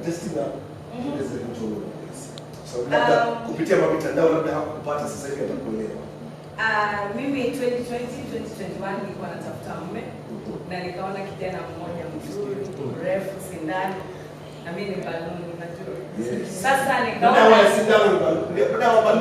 Justina, so labda kupitia mitandao labda hakupata sasa hivi atakuelewa. Mimi 2020 2021 nilikuwa natafuta mume na nikaona kijana mmoja mzuri, mrefu, sindano na mimi ni baluni najua. Sasa nikaona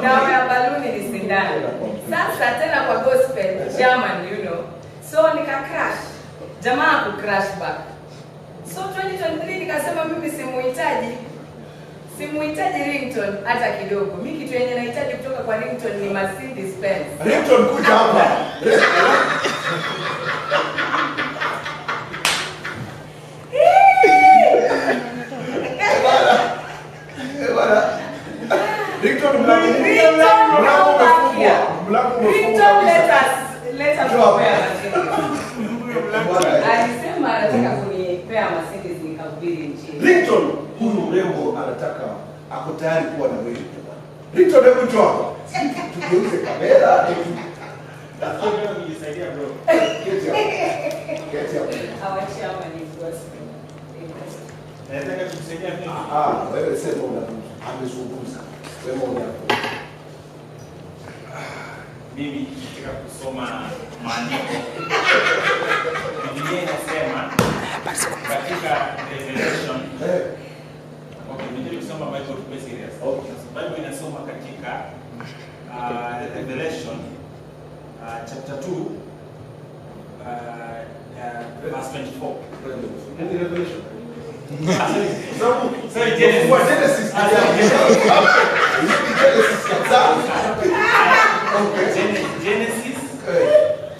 dawa ya baluni ni sindano. Sasa tena kwa gospel German, you know. So nika crash. Jamaa ku crash back. So 2023 nikasema mimi simuhitaji Ringtone hata kidogo. Mimi kitu yenye nahitaji kutoka kwa Ringtone ni Mercedes Benz. Ringtone kuja hapa. Ringtone let us go. Alisema anataka kunipea Mercedes nikahubiri nchini. Ringtone huyu mrembo anataka ako tayari kuwa na wewe. Ringtone hebu njoo hapa. Tugeuze kamera. Ndio nilisaidia bro. Keti hapo. Awachama ni gospel. Nataka tukusaidia vipi? Wewe sema amezungumza. Wewe mbona mimi nataka kusoma maandiko. Biblia inasema katika Revelation. Okay, ndio kusoma Bible to be serious. Bible inasoma katika Revelation chapter 2 verse 24. Any revelation? Sorry, Genesis. Genesis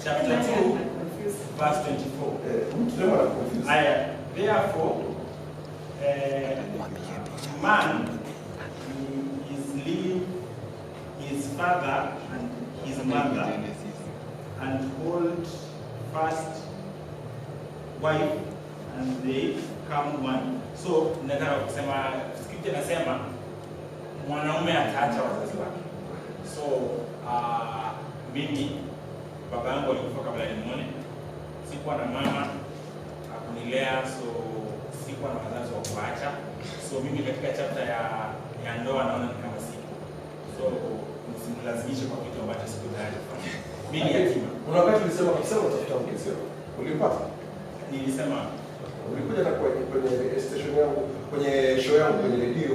chapter 2 verse 24. Therefore, man is leave his father and his mother and hold fast wife and they come one. So nataka kusema scripture inasema mwanaume ataacha wazazi wake. So mimi baba yangu alikufa kabla nimuone. Sikuwa na mama akunilea, so sikuwa na wazazi wa kuacha. So mimi katika chapter ya ndoa naona ni kama siku. So msilazimishe kwa kitu ambacho siku tayari kufanya. Mimi yatima. Kuna wakati ulisema utafuta mke sio? Ulipata? Nilisema ulikuja na kwenye station yangu, kwenye show yangu kwenye radio,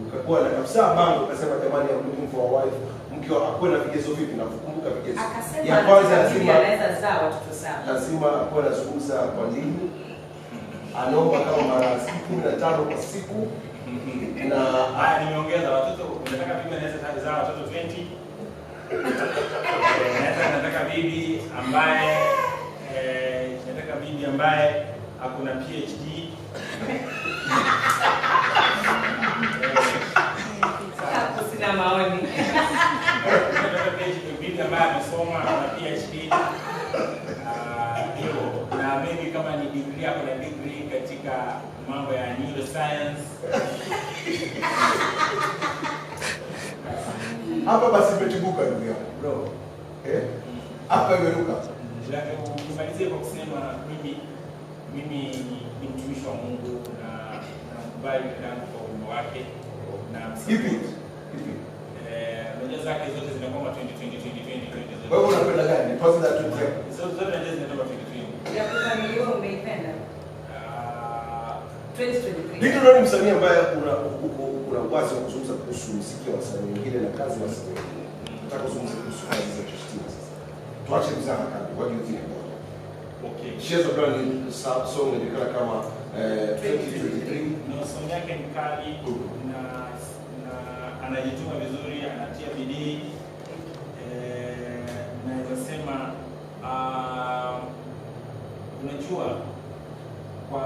ukakuwa na kabisa bango ukasema jamani I'm looking for a wife. Mke akuwe na vigezo vipi na kukumbuka vigezo. Ya kwanza lazima anaweza zaa watoto sawa. Lazima akuwe anazungumza kwa dini. Anaomba kama mara 15 kwa siku. Na nimeongeza watoto, nataka bibi anaweza kuzaa watoto 20. Nataka bibi ambaye hakuna PhD. Sina maoni. Nataka bibi ambaye amesoma na PhD. Na maybe kama ni degree hapo na degree katika mambo ya neuroscience. Hapa basi umechibuka ndugu yangu. Bro. Hapa imeruka. Kumalizia kwa kusema mimi ni mtumishi wa Mungu na nakubali kangu kwa wimbo wake na hivi unajua zake zote zinakuwa 2020. Wewe unapenda gani? Pasi za 2020. Zote unajua zinakuwa 2020. Ya kufanikiwa umeipenda? 2023. Ndio ndio msanii ambaye una wazi wa kuzungumza kuhusu muziki wa wasanii wengine na kazi wa wasanii wengine. Nataka kuzungumza kuhusu kazi za Justina sasa. Tuache mzaha kando. What do you think about it? Okay. She's a brand new song inajulikana kama 2023. Na song yake ni kali na anajituma vizuri, anatia bidii. Naweza sema unajua kwa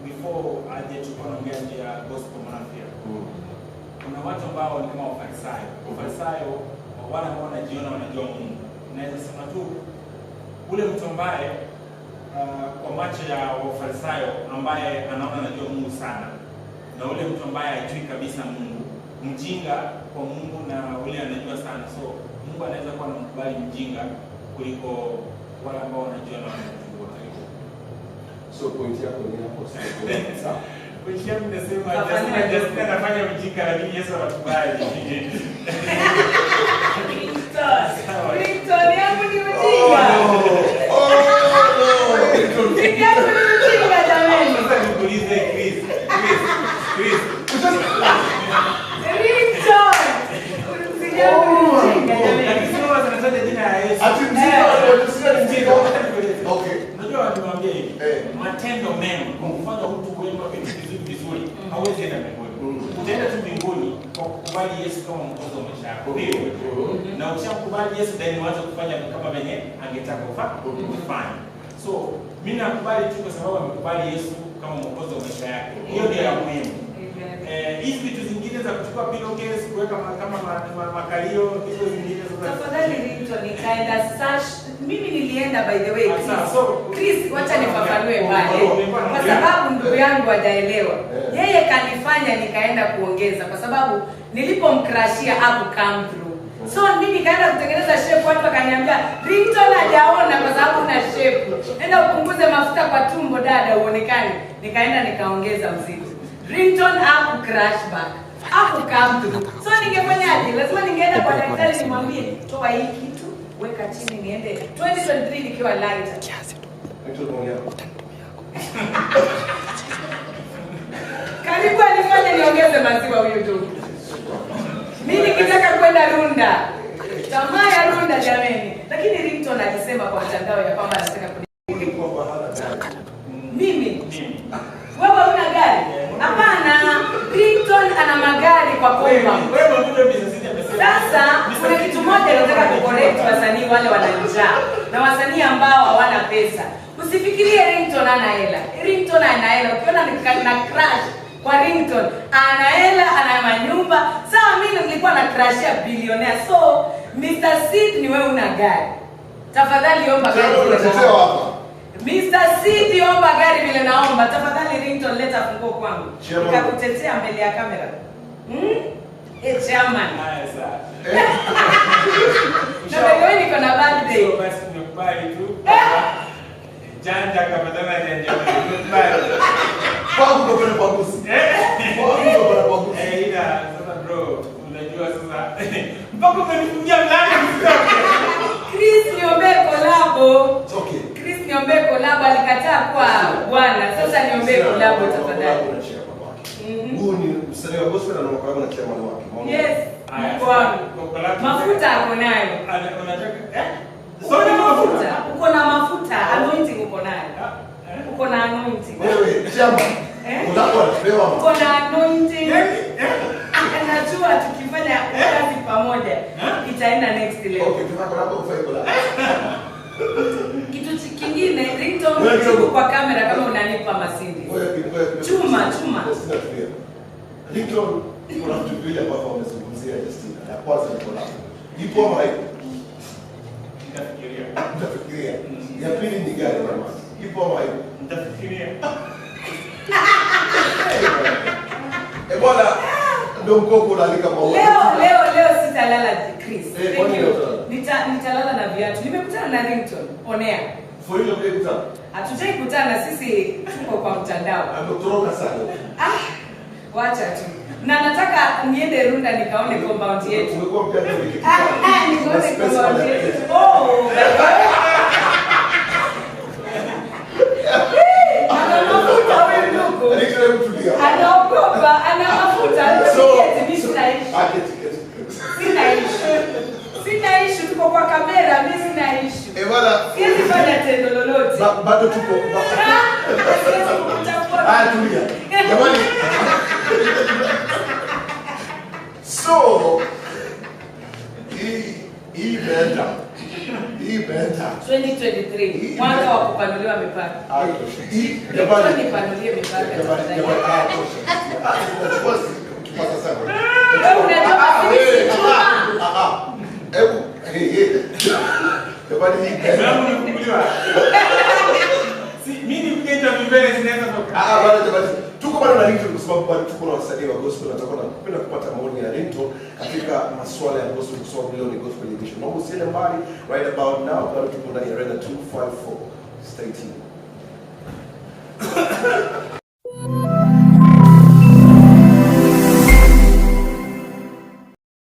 before aje tulikuwa tunaongea nje ya gospel mafia. Kuna watu ambao ni kama wafarisayo. Wafarisayo wale ambao wanajiona wanajua Mungu. Naweza sema tu ule mtu ambaye kwa macho ya Wafarisayo ambaye anaona anajua Mungu sana, na ule mtu ambaye hajui kabisa Mungu, mjinga kwa Mungu na ule anajua sana. So Mungu anaweza kuwa anamkubali mjinga kuliko wale ambao wanajua na wanajua. So point yako ni hapo sasa. Point yangu nasema Justina anafanya mjinga lakini Yesu anakubali. Ringtone yangu ni mjinga. Ringtone yangu ni mjinga jamani. Sasa nikuulize Chris. Ringtone. Akisema tunataja jina la Yesu. Ati mjinga wanatusia ni mjinga. Okay. Unajua niwaambie hivi. Matendo mema kwa kufanya mtu wema vitu vizuri hawezi enda mbinguni. Utaenda tu mbinguni kwa kukubali Yesu kama mwokozi wa maisha yako. Ndio. Na ukishakubali Yesu ndio uanze kufanya kama venye angetaka ufanye. So mimi nakubali tu kwa sababu amekubali Yesu kama mwokozi wa maisha yake. Hiyo ndio ya muhimu. Hizi vitu zingine za kuchukua pillowcase kuweka kama makalio hizo zingine sasa. Tafadhali Ringtone nikaenda search. Mimi nilienda by the way Chris, wacha nifafanue pale. Kwa sababu ndugu yangu hajaelewa. Yeye kanifanya nikaenda kuongeza kwa sababu nilipomcrashia hapo come through. So mimi nikaenda kutengeneza shape, watu wakaniambia Ringtone hajaona kwa sababu una shape. Enda upunguze mafuta kwa tumbo dada uonekane. Nikaenda nikaongeza mzigo. Ringtone hapo crash back. Hapo come through. So ningefanyaje? Lazima ningeenda kwa daktari nimwambie toa hii kitu, weka chini niende 2023 nikiwa lighter. Karibu alifanya niongeze maziwa huyo tu. Mimi nikitaka kwenda Runda. Tamaa ya Runda jameni. Lakini Ringtone alisema kwa mtandao ya kwamba anataka kunipeleka kwa bahala. Mimi wewe una gari? Hapana, Ringtone ana magari kwa bomba. Sasa kuna kitu moja nataka kucorrect wasanii wale wananjaa na wasanii ambao hawana pesa. Usifikirie Ringtone ana hela. Ringtone ana hela. Ukiona na crash kwa Ringtone, ana hela, ana manyumba. Sawa, mimi nilikuwa na crashia billionaire. So, Mr. Sid ni wewe una gari. Tafadhali omba gari. Mr. Sid omba gari vile naomba. Tafadhali Ringtone leta funguo kwangu. Nikakutetea mbele ya kamera. Chairman. Na wewe niko na birthday. So basi nimekubali tu. Janja kapatana janja. Kwangu kwa pagusi. Kwangu kwa pagusi. Ila sasa bro, unajua sasa mpaka umenifungia mlango msitoke. Chris niombe collabo. Okay. Chris niombe collabo, alikataa kwa bwana. Sasa niombe collabo tafadhali. Huu ni msanii wa gospel na mwaka na chairman wake. Yes. Mafuta ako nayo. Unataka So ni mafuta. Uko na mafuta, anointing uko nayo. Uko na anointing. Wewe chairman. Unapewa. Uko na anointing. Anajua tukifanya kazi pamoja itaenda next level. Okay, tunako kufanya collab. Kitu kingine, Ringtone kwa kamera kama unanipa masindi. Chuma. Ringtone kuna vitu vile ambavyo wamezungumzia Justina. Ya kwanza ni collab. Ipo ama haipo? Nitafikiria. Ya pili ni gari mama. Ipo ama haipo? Nitafikiria. Bwana ndio mkoko unalika kwa Leo sitalala Chris. Nitalala na viatu. Nimekutana na Ringtone onea. For hiyo pia kutana. Hatujai kutana, sisi tuko kwa mtandao. Ametoroka sana. Wacha tu. Na nataka niende Runda nikaone compound yetu. Umekuwa mjanja wiki. Nikaone compound yetu. Ana mafuta wewe ndugu. Anaogopa, ana mafuta. Sina issue, tuko kwa kamera, mimi sina issue. Bwana. Siwezi fanya tendo lolote. Bado tuko. Tulia. Jamani. So, hii beta 2023 mwaka wa kupanuliwa mipaka. Jamani, nipanulie mipaka. interview mbele zinaweza toka. Bado tuko bado na Ringtone kwa sababu bado tuko na wasanii wa gospel na tutakuwa tunapenda kupata maoni ya Ringtone katika masuala ya gospel kwa sababu leo ni gospel edition. Mambo sile mbali right about now bado tuko ndani ya Arena 254. Stay tuned.